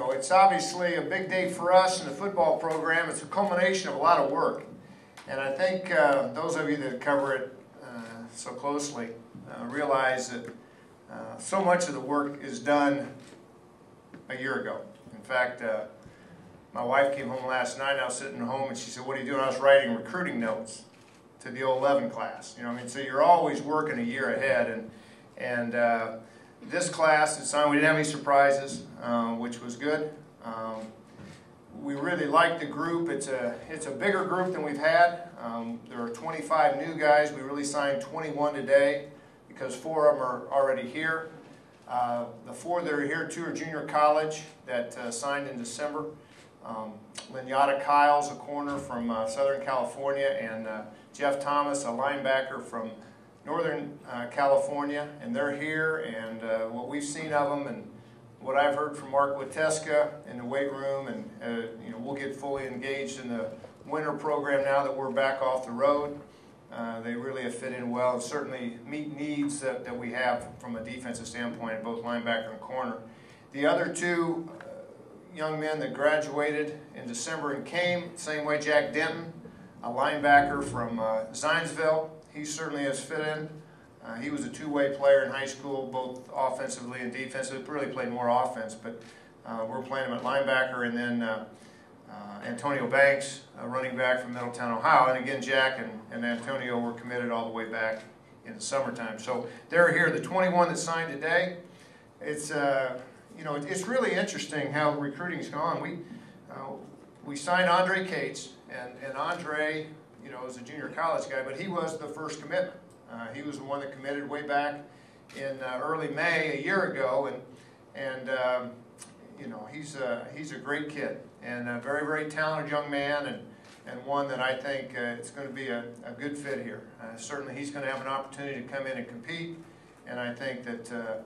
know, it's obviously a big day for us in the football program. It's a culmination of a lot of work. And I think those of you that cover it so closely realize that so much of the work is done a year ago. In fact, my wife came home last night, and I was sitting home, and she said, "What are you doing?" I was writing recruiting notes to the 11 class. You know, I mean, so you're always working a year ahead. And this class, we didn't have any surprises, which was good. We really like the group. It's a bigger group than we've had. There are 25 new guys. We really signed 21 today because 4 of them are already here. The 4 that are here, 2 are junior college that signed in December. Lynn Kyle's a corner from Southern California, and Jeff Thomas, a linebacker from Northern California, and they're here. And what we've seen of them and what I've heard from Mark Wateska in the weight room, and you know, we'll get fully engaged in the winter program now that we're back off the road. They really have fit in well and certainly meet needs that we have from a defensive standpoint in both linebacker and corner. The other 2 young men that graduated in December and came, same way, Jack Denton, a linebacker from Zionsville. He certainly has fit in. He was a 2-way player in high school, both offensively and defensively. Really played more offense, but we're playing him at linebacker. And then Antonio Banks, a running back from Middletown, Ohio. And again, Jack and Antonio were committed all the way back in the summertime. So they're here. The 21 that signed today. It's you know, it's really interesting how recruiting's gone. We signed Andre Cates, and Andre, you know, is a junior college guy, but he was the first commitment. He was the one that committed way back in early May a year ago, and you know, he's a great kid and a very, very talented young man, and one that I think it's going to be a good fit here. Certainly, he's going to have an opportunity to come in and compete, and I think that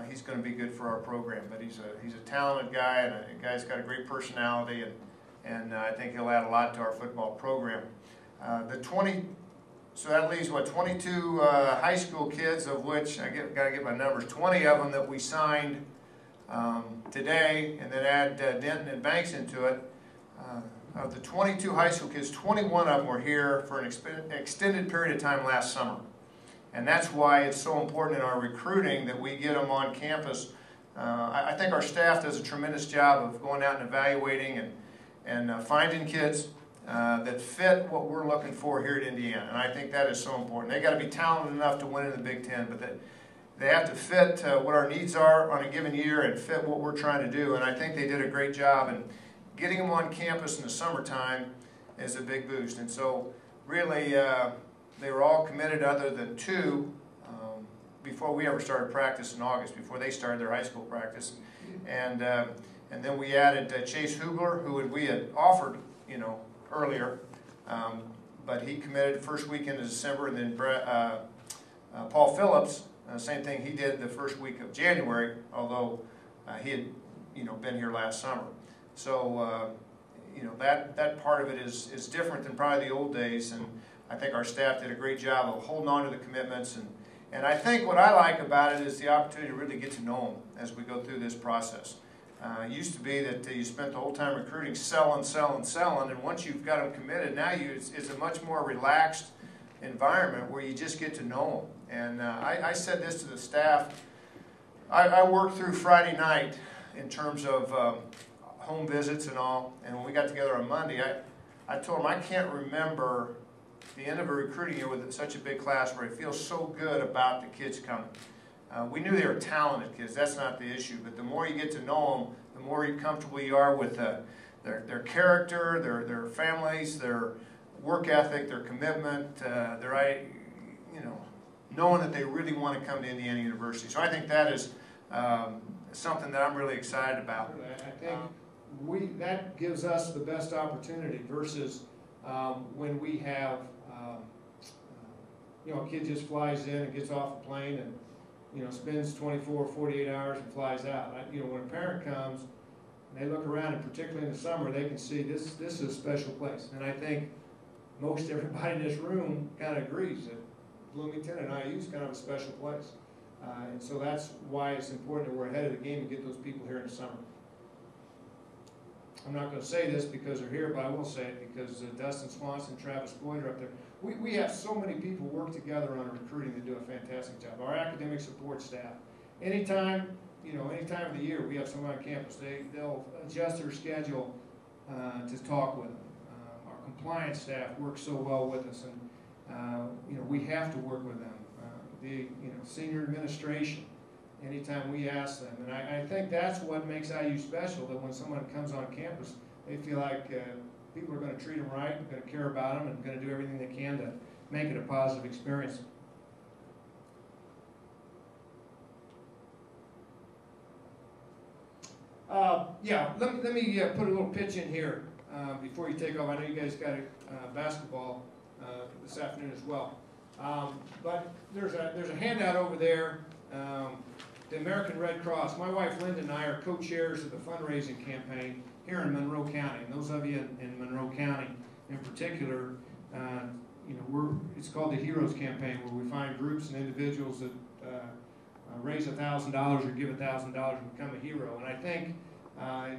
he's going to be good for our program. But he's a talented guy, and a guy's got a great personality, and I think he'll add a lot to our football program. So that leaves, what, 22 high school kids, of which I got to get my numbers. 20 of them that we signed today, and then add Denton and Banks into it. Of the 22 high school kids, 21 of them were here for an extended period of time last summer. And that's why it's so important in our recruiting that we get them on campus. I think our staff does a tremendous job of going out and evaluating and finding kids that fit what we're looking for here at Indiana. And I think that is so important. They've got to be talented enough to win in the Big Ten, but they have to fit what our needs are on a given year and fit what we're trying to do. And I think they did a great job. And getting them on campus in the summertime is a big boost. And so really, they were all committed other than 2 before we ever started practice in August, before they started their high school practice. And then we added Chase Hugler, who we had offered, you know, earlier, but he committed the first weekend of December. And then Paul Phillips, same thing, he did the first week of January, although he had, you know, been here last summer. So you know, that part of it is different than probably the old days, and I think our staff did a great job of holding on to the commitments. And I think what I like about it is the opportunity to really get to know them as we go through this process. It used to be that you spent the whole time recruiting, selling, and once you've got them committed, now it's a much more relaxed environment where you just get to know them. And I said this to the staff. I worked through Friday night in terms of home visits and all, and when we got together on Monday, I told them I can't remember the end of a recruiting year with such a big class where I feel so good about the kids coming. We knew they were talented kids, that's not the issue, but the more you get to know them, the more comfortable you are with their character, their families, their work ethic, their commitment, you know, knowing that they really want to come to Indiana University. So I think that is something that I'm really excited about. I think that gives us the best opportunity versus when we have, you know, a kid just flies in and gets off a plane and, you know, spends 24 or 48 hours and flies out. You know, when a parent comes and they look around, and particularly in the summer, they can see this is a special place. And I think most everybody in this room kind of agrees that Bloomington and IU is kind of a special place. And so that's why it's important that we're ahead of the game and get those people here in the summer. I'm not going to say this because they're here, but I will say it because Dustin Swanson, Travis Boyd are up there. We have so many people work together on recruiting that do a fantastic job. Our academic support staff, anytime of the year we have someone on campus, they'll adjust their schedule to talk with them. Our compliance staff works so well with us, and we have to work with them. The senior administration, anytime we ask them, and I think that's what makes IU special. That when someone comes on campus, they feel like people are going to treat them right, going to care about them, and going to do everything they can to make it a positive experience. Let me put a little pitch in here before you take off. I know you guys got basketball this afternoon as well. But there's a handout over there, the American Red Cross. My wife Linda and I are co-chairs of the fundraising campaign here in Monroe County. And those of you in Monroe County in particular, it's called the Heroes Campaign, where we find groups and individuals that raise $1,000 or give $1,000 and become a hero. And I think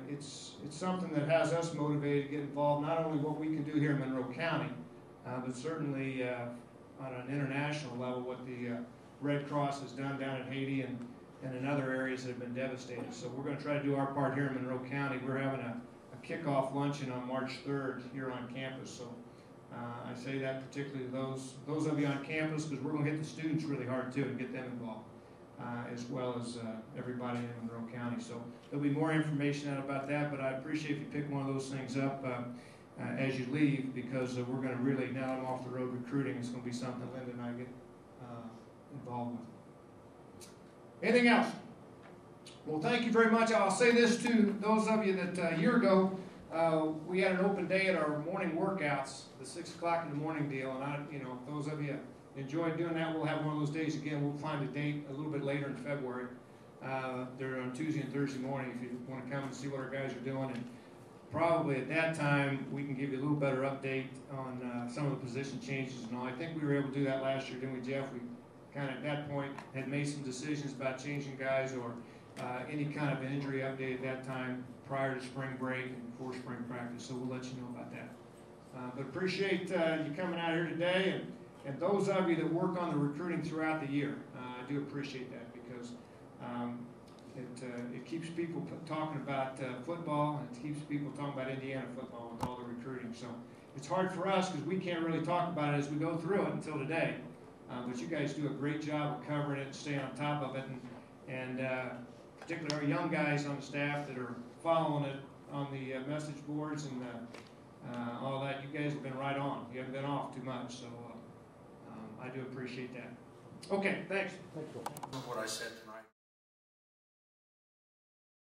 it's something that has us motivated to get involved, not only what we can do here in Monroe County, but certainly on an international level, what the Red Cross has done down in Haiti and in other areas that have been devastated. So we're going to try to do our part here in Monroe County. We're having a kickoff luncheon on March 3rd here on campus. So I say that particularly to those of you on campus, because we're going to hit the students really hard too and get them involved, as well as everybody in Monroe County. So there'll be more information out about that, but I appreciate if you pick one of those things up as you leave, because we're going to really, now I'm off the road recruiting, it's going to be something Linda and I get involved with. Anything else? Well, thank you very much. I'll say this to those of you that a year ago, we had an open day at our morning workouts, the 6 o'clock in the morning deal, and those of you enjoyed doing that, we'll have one of those days again. We'll find a date a little bit later in February. They're on Tuesday and Thursday morning if you want to come and see what our guys are doing. And probably at that time, we can give you a little better update on some of the position changes and all. I think we were able to do that last year, didn't we, Jeff? We kind of, at that point, had made some decisions about changing guys or any kind of injury update at that time prior to spring break and before spring practice, so we'll let you know about that. But appreciate you coming out here today, and those of you that work on the recruiting throughout the year. I do appreciate that, because it keeps people talking about football, and it keeps people talking about Indiana football with all the recruiting. So it's hard for us because we can't really talk about it as we go through it until today. But you guys do a great job of covering it and staying on top of it, and particularly our young guys on the staff that are following it on the message boards and all that. You guys have been right on. You haven't been off too much, so I do appreciate that. Okay, thanks. What I said tonight.